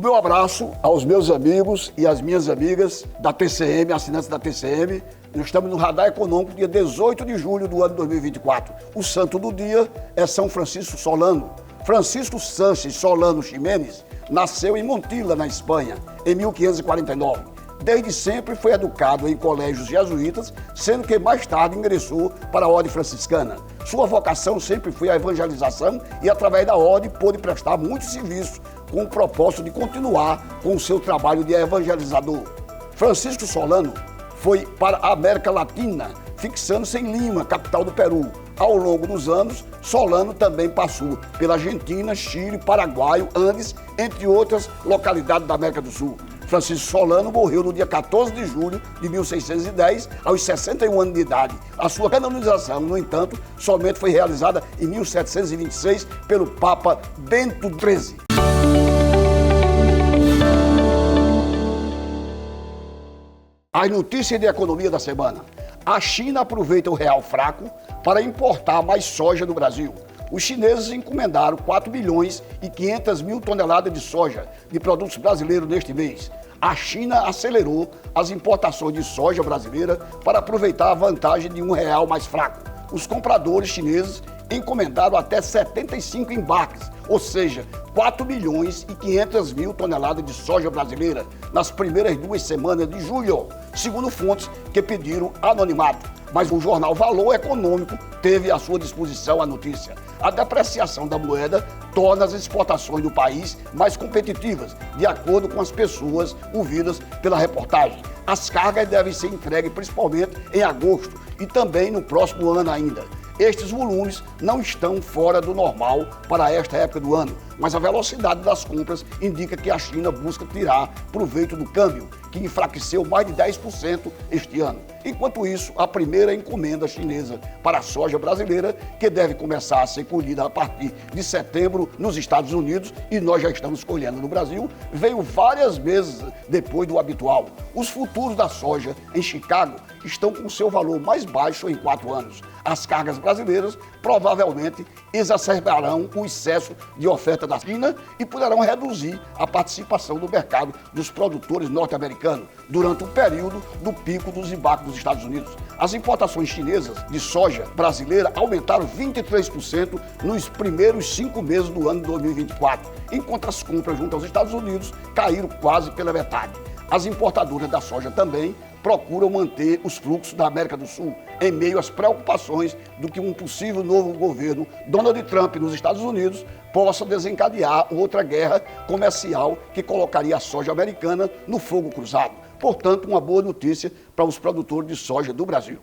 meu abraço aos meus amigos e às minhas amigas da TCM, assinantes da TCM. Nós estamos no Radar Econômico, dia 18 de julho do ano 2024. O santo do dia é São Francisco Solano. Francisco Sánchez Solano Ximenes nasceu em Montilla, na Espanha, em 1549. Desde sempre foi educado em colégios jesuítas, sendo que mais tarde ingressou para a Ordem Franciscana. Sua vocação sempre foi a evangelização e, através da Ordem, pôde prestar muitos serviços com o propósito de continuar com o seu trabalho de evangelizador. Francisco Solano foi para a América Latina, fixando-se em Lima, capital do Peru. Ao longo dos anos, Solano também passou pela Argentina, Chile, Paraguai, Andes, entre outras localidades da América do Sul. Francisco Solano morreu no dia 14 de julho de 1610, aos 61 anos de idade. A sua canonização, no entanto, somente foi realizada em 1726 pelo Papa Bento XIII. As notícias de economia da semana. A China aproveita o real fraco para importar mais soja do Brasil. Os chineses encomendaram 4 milhões e 500 mil toneladas de soja de produtos brasileiros neste mês. A China acelerou as importações de soja brasileira para aproveitar a vantagem de um real mais fraco. Os compradores chineses encomendaram até 75 embarques, ou seja, 4 milhões e 500 mil toneladas de soja brasileira nas primeiras 2 semanas de julho, segundo fontes que pediram anonimato. Mas o jornal Valor Econômico teve à sua disposição a notícia. A depreciação da moeda torna as exportações do país mais competitivas, de acordo com as pessoas ouvidas pela reportagem. As cargas devem ser entregues principalmente em agosto e também no próximo ano ainda. Estes volumes não estão fora do normal para esta época do ano, mas a velocidade das compras indica que a China busca tirar proveito do câmbio, que enfraqueceu mais de 10% este ano. Enquanto isso, a primeira encomenda chinesa para a soja brasileira, que deve começar a ser colhida a partir de setembro nos Estados Unidos, e nós já estamos colhendo no Brasil, veio várias vezes depois do habitual. Os futuros da soja em Chicago estão com seu valor mais baixo em 4 anos. As cargas brasileiras provavelmente exacerbarão o excesso de oferta da China e poderão reduzir a participação do mercado dos produtores norte-americanos durante o período do pico dos embarques dos Estados Unidos. As importações chinesas de soja brasileira aumentaram 23% nos primeiros 5 meses do ano de 2024, enquanto as compras junto aos Estados Unidos caíram quase pela metade. As importadoras da soja também procuram manter os fluxos da América do Sul em meio às preocupações do que um possível novo governo Donald Trump nos Estados Unidos possa desencadear outra guerra comercial que colocaria a soja americana no fogo cruzado. Portanto, uma boa notícia para os produtores de soja do Brasil.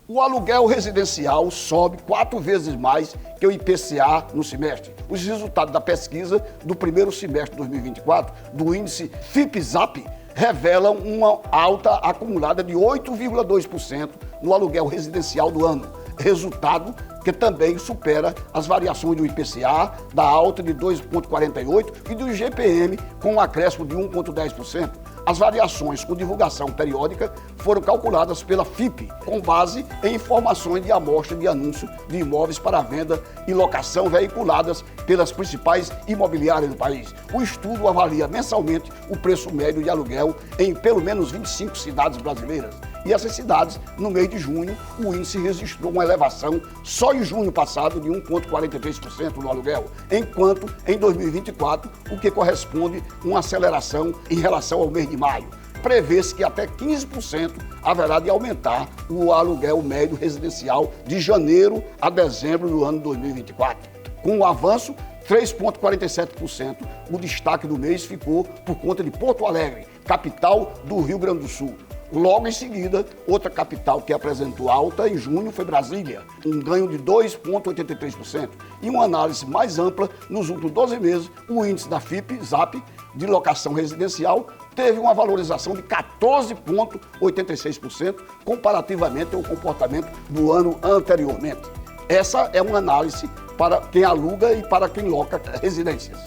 O aluguel residencial sobe 4 vezes mais que o IPCA no semestre. Os resultados da pesquisa do primeiro semestre de 2024 do índice FIPE-ZAP revelam uma alta acumulada de 8,2% no aluguel residencial do ano. Resultado que também supera as variações do IPCA, da alta de 2,48% e do IGPM, com um acréscimo de 1,10%. As variações com divulgação periódica foram calculadas pela FIPE, com base em informações de amostra de anúncio de imóveis para venda e locação veiculadas pelas principais imobiliárias do país. O estudo avalia mensalmente o preço médio de aluguel em pelo menos 25 cidades brasileiras. E essas cidades, no mês de junho, o índice registrou uma elevação só em junho passado de 1,43% no aluguel, enquanto em 2024, o que corresponde a uma aceleração em relação ao mês de maio. Prevê-se que até 15% haverá de aumentar o aluguel médio residencial de janeiro a dezembro do ano 2024. Com o avanço, 3,47%, o destaque do mês ficou por conta de Porto Alegre, capital do Rio Grande do Sul. Logo em seguida, outra capital que apresentou alta em junho foi Brasília, um ganho de 2,83%. E uma análise mais ampla, nos últimos 12 meses, o índice da FIPE-ZAP de locação residencial teve uma valorização de 14,86% comparativamente ao comportamento do ano anteriormente. Essa é uma análise para quem aluga e para quem loca residências.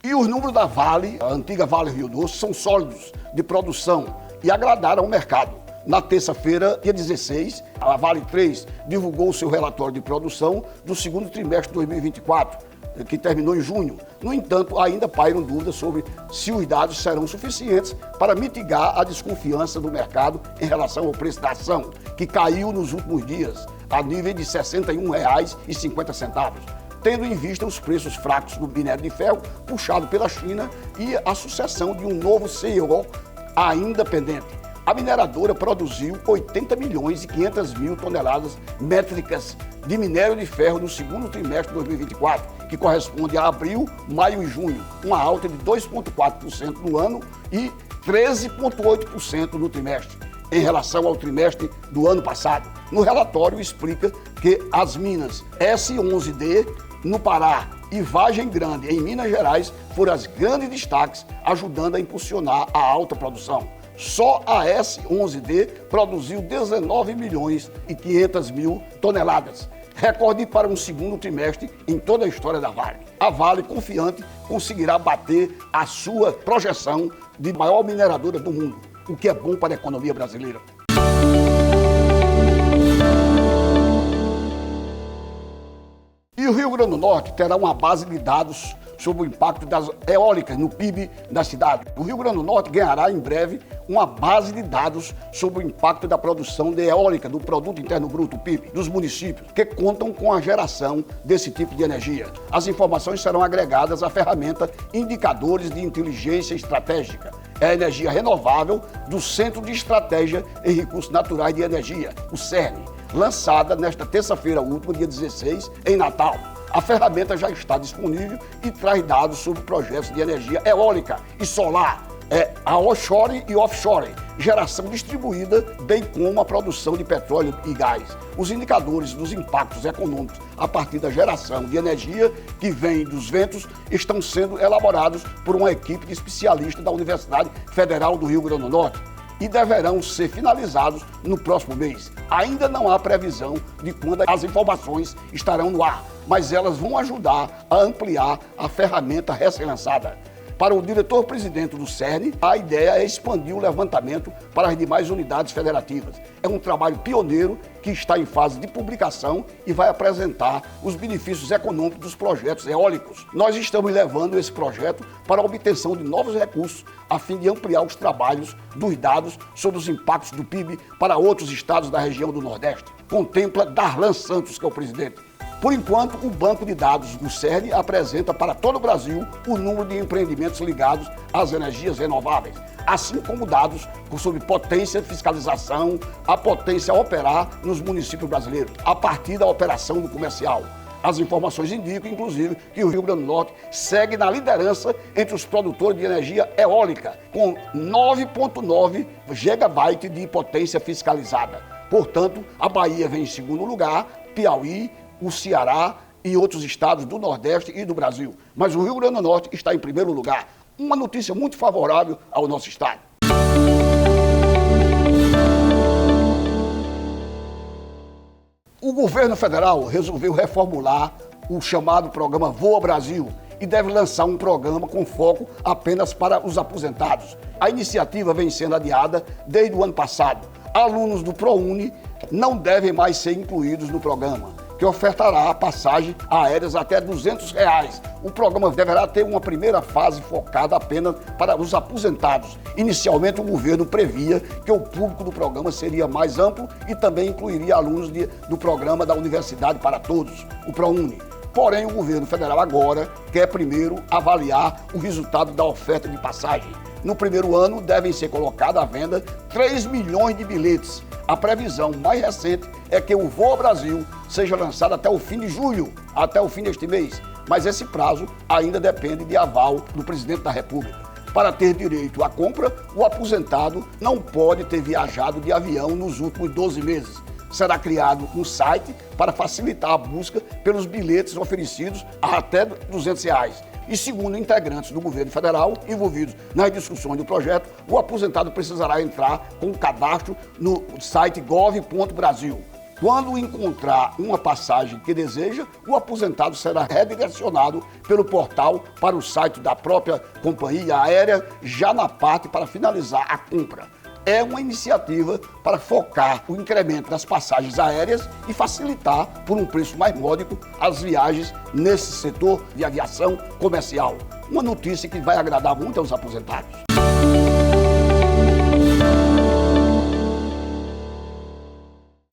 E os números da Vale, a antiga Vale Rio Doce, são sólidos de produção e agradaram ao mercado. Na terça-feira, dia 16, a Vale 3 divulgou o seu relatório de produção do segundo trimestre de 2024, que terminou em junho. No entanto, ainda pairam dúvidas sobre se os dados serão suficientes para mitigar a desconfiança do mercado em relação ao preço da ação, que caiu nos últimos dias a nível de R$ 61,50, tendo em vista os preços fracos do minério de ferro puxado pela China e a sucessão de um novo CEO ainda pendente. A mineradora produziu 80 milhões e 500 mil toneladas métricas de minério de ferro no segundo trimestre de 2024, que corresponde a abril, maio e junho, uma alta de 2,4% no ano e 13,8% no trimestre, em relação ao trimestre do ano passado. No relatório explica que as minas S11D no Pará e Vargem Grande em Minas Gerais foram as grandes destaques, ajudando a impulsionar a alta produção. Só a S11D produziu 19 milhões e 500 mil toneladas, recorde para um segundo trimestre em toda a história da Vale. A Vale, confiante, conseguirá bater a sua projeção de maior mineradora do mundo, o que é bom para a economia brasileira. E o Rio Grande do Norte terá uma base de dados sobre o impacto das eólicas no PIB da cidade. O Rio Grande do Norte ganhará em breve uma base de dados sobre o impacto da produção de eólica do Produto Interno Bruto, PIB, dos municípios que contam com a geração desse tipo de energia. As informações serão agregadas à ferramenta Indicadores de Inteligência Estratégica. É a energia renovável do Centro de Estratégia em Recursos Naturais de Energia, o CERN, lançada nesta terça-feira última, dia 16, em Natal. A ferramenta já está disponível e traz dados sobre projetos de energia eólica e solar, a onshore e offshore, geração distribuída, bem como a produção de petróleo e gás. Os indicadores dos impactos econômicos a partir da geração de energia que vem dos ventos estão sendo elaborados por uma equipe de especialistas da Universidade Federal do Rio Grande do Norte e deverão ser finalizados no próximo mês. Ainda não há previsão de quando as informações estarão no ar, mas elas vão ajudar a ampliar a ferramenta recém-lançada. Para o diretor-presidente do CERN, a ideia é expandir o levantamento para as demais unidades federativas. É um trabalho pioneiro que está em fase de publicação e vai apresentar os benefícios econômicos dos projetos eólicos. Nós estamos levando esse projeto para a obtenção de novos recursos, a fim de ampliar os trabalhos dos dados sobre os impactos do PIB para outros estados da região do Nordeste. Contempla Darlan Santos, que é o presidente. Por enquanto, o banco de dados do CERN apresenta para todo o Brasil o número de empreendimentos ligados às energias renováveis, assim como dados sobre potência, fiscalização, a potência a operar nos municípios brasileiros, a partir da operação do comercial. As informações indicam, inclusive, que o Rio Grande do Norte segue na liderança entre os produtores de energia eólica, com 9,9 gigabytes de potência fiscalizada. Portanto, a Bahia vem em segundo lugar, Piauí, o Ceará e outros estados do Nordeste e do Brasil. Mas o Rio Grande do Norte está em primeiro lugar. Uma notícia muito favorável ao nosso estado. O governo federal resolveu reformular o chamado programa Voa Brasil e deve lançar um programa com foco apenas para os aposentados. A iniciativa vem sendo adiada desde o ano passado. Alunos do ProUni não devem mais ser incluídos no programa, que ofertará passagens aéreas até R$ 200. O programa deverá ter uma primeira fase focada apenas para os aposentados. Inicialmente, o governo previa que o público do programa seria mais amplo e também incluiria alunos do programa da Universidade para Todos, o ProUni. Porém, o governo federal agora quer primeiro avaliar o resultado da oferta de passagem. No primeiro ano, devem ser colocados à venda 3 milhões de bilhetes. A previsão mais recente é que o Voa Brasil seja lançado até o fim de julho, até o fim deste mês. Mas esse prazo ainda depende de aval do presidente da República. Para ter direito à compra, o aposentado não pode ter viajado de avião nos últimos 12 meses. Será criado um site para facilitar a busca pelos bilhetes oferecidos a até R$ 200. E segundo integrantes do governo federal envolvidos nas discussões do projeto, o aposentado precisará entrar com o cadastro no site gov.brasil. Quando encontrar uma passagem que deseja, o aposentado será redirecionado pelo portal para o site da própria companhia aérea, já na parte para finalizar a compra. é uma iniciativa para focar o incremento das passagens aéreas e facilitar, por um preço mais módico, as viagens nesse setor de aviação comercial. Uma notícia que vai agradar muito aos aposentados.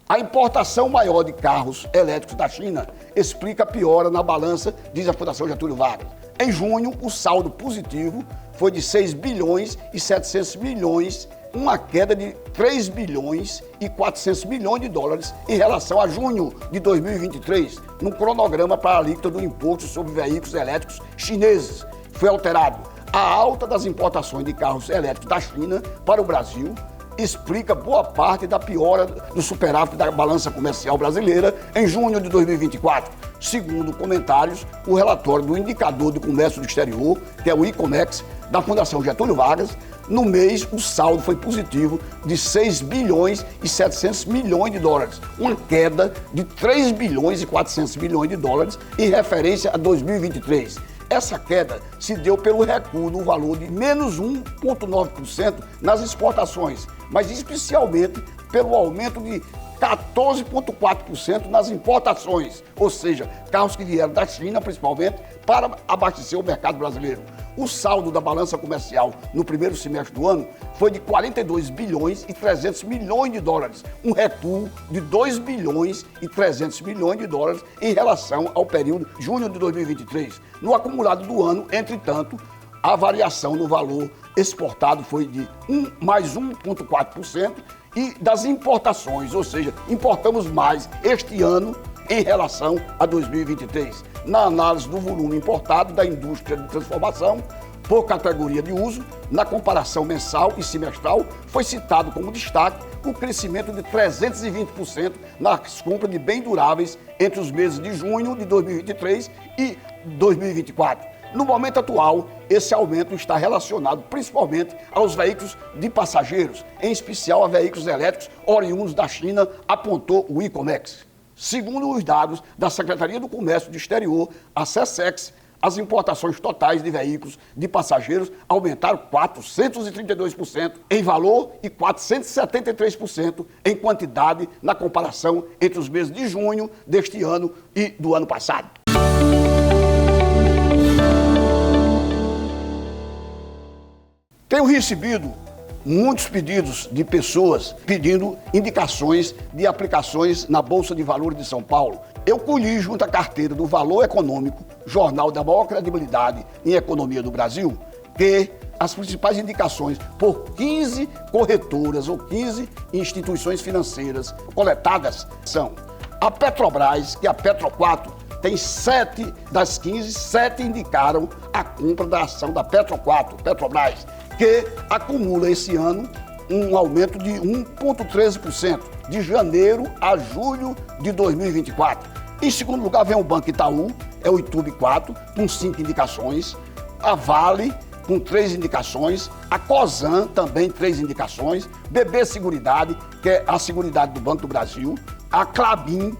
A importação maior de carros elétricos da China explica a piora na balança, diz a Fundação Getúlio Vargas. Em junho, o saldo positivo foi de 6 bilhões e 700 milhões, uma queda de 3 bilhões e 400 milhões de dólares em relação a junho de 2023, no cronograma para a alíquota do imposto sobre veículos elétricos chineses. Foi alterado. A alta das importações de carros elétricos da China para o Brasil explica boa parte da piora do superávit da balança comercial brasileira em junho de 2024. Segundo comentários, o relatório do Indicador de Comércio do Exterior, que é o ICOMEX, da Fundação Getúlio Vargas, no mês o saldo foi positivo de 6 bilhões e 700 milhões de dólares, uma queda de 3 bilhões e 400 milhões de dólares em referência a 2023. Essa queda se deu pelo recuo no valor de menos 1,9% nas exportações, mas especialmente pelo aumento de 14,4% nas importações, ou seja, carros que vieram da China, principalmente, para abastecer o mercado brasileiro. O saldo da balança comercial no primeiro semestre do ano foi de 42 bilhões e 300 milhões de dólares, um recuo de 2 bilhões e 300 milhões de dólares em relação ao período de junho de 2023. No acumulado do ano, entretanto, a variação no valor exportado foi de mais 1,4% e das importações, ou seja, importamos mais este ano em relação a 2023. Na análise do volume importado da indústria de transformação, por categoria de uso, na comparação mensal e semestral, foi citado como destaque o crescimento de 320% nas compras de bens duráveis entre os meses de junho de 2023 e 2024. No momento atual, esse aumento está relacionado principalmente aos veículos de passageiros, em especial a veículos elétricos oriundos da China, apontou o ICOMEX. Segundo os dados da Secretaria do Comércio do Exterior, a SECEX, as importações totais de veículos de passageiros aumentaram 432% em valor e 473% em quantidade na comparação entre os meses de junho deste ano e do ano passado. Tenho recebido muitos pedidos de pessoas pedindo indicações de aplicações na Bolsa de Valores de São Paulo. Eu colhi junto à carteira do Valor Econômico, jornal da maior credibilidade em economia do Brasil, que as principais indicações por 15 corretoras ou 15 instituições financeiras coletadas são a Petrobras, que é a Petro 4, tem 7 das 15, 7 indicaram a compra da ação da Petro 4, Petrobras, que acumula esse ano um aumento de 1,13%, de janeiro a julho de 2024. Em segundo lugar vem o Banco Itaú, é o YouTube 4, com 5 indicações, a Vale, com 3 indicações, a Cosan, também 3 indicações, BB Seguridade, que é a Seguridade do Banco do Brasil, a Klabin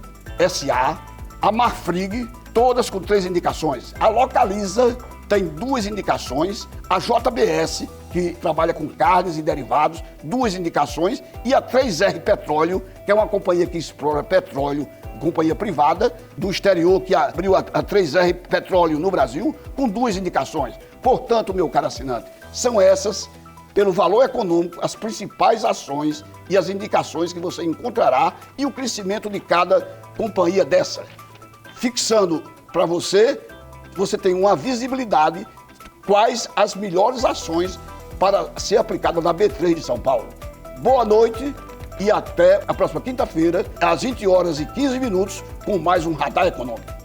SA, a Marfrig, todas com 3 indicações. A Localiza tem 2 indicações, a JBS, que trabalha com carnes e derivados, 2 indicações, e a 3R Petróleo, que é uma companhia que explora petróleo, companhia privada do exterior, que abriu a 3R Petróleo no Brasil, com 2 indicações. Portanto, meu caro assinante, são essas, pelo Valor Econômico, as principais ações e as indicações que você encontrará e o crescimento de cada companhia dessa. Fixando para você, você tem uma visibilidade quais as melhores ações para ser aplicada na B3 de São Paulo. Boa noite e até a próxima quinta-feira, às 20h15, com mais um Radar Econômico.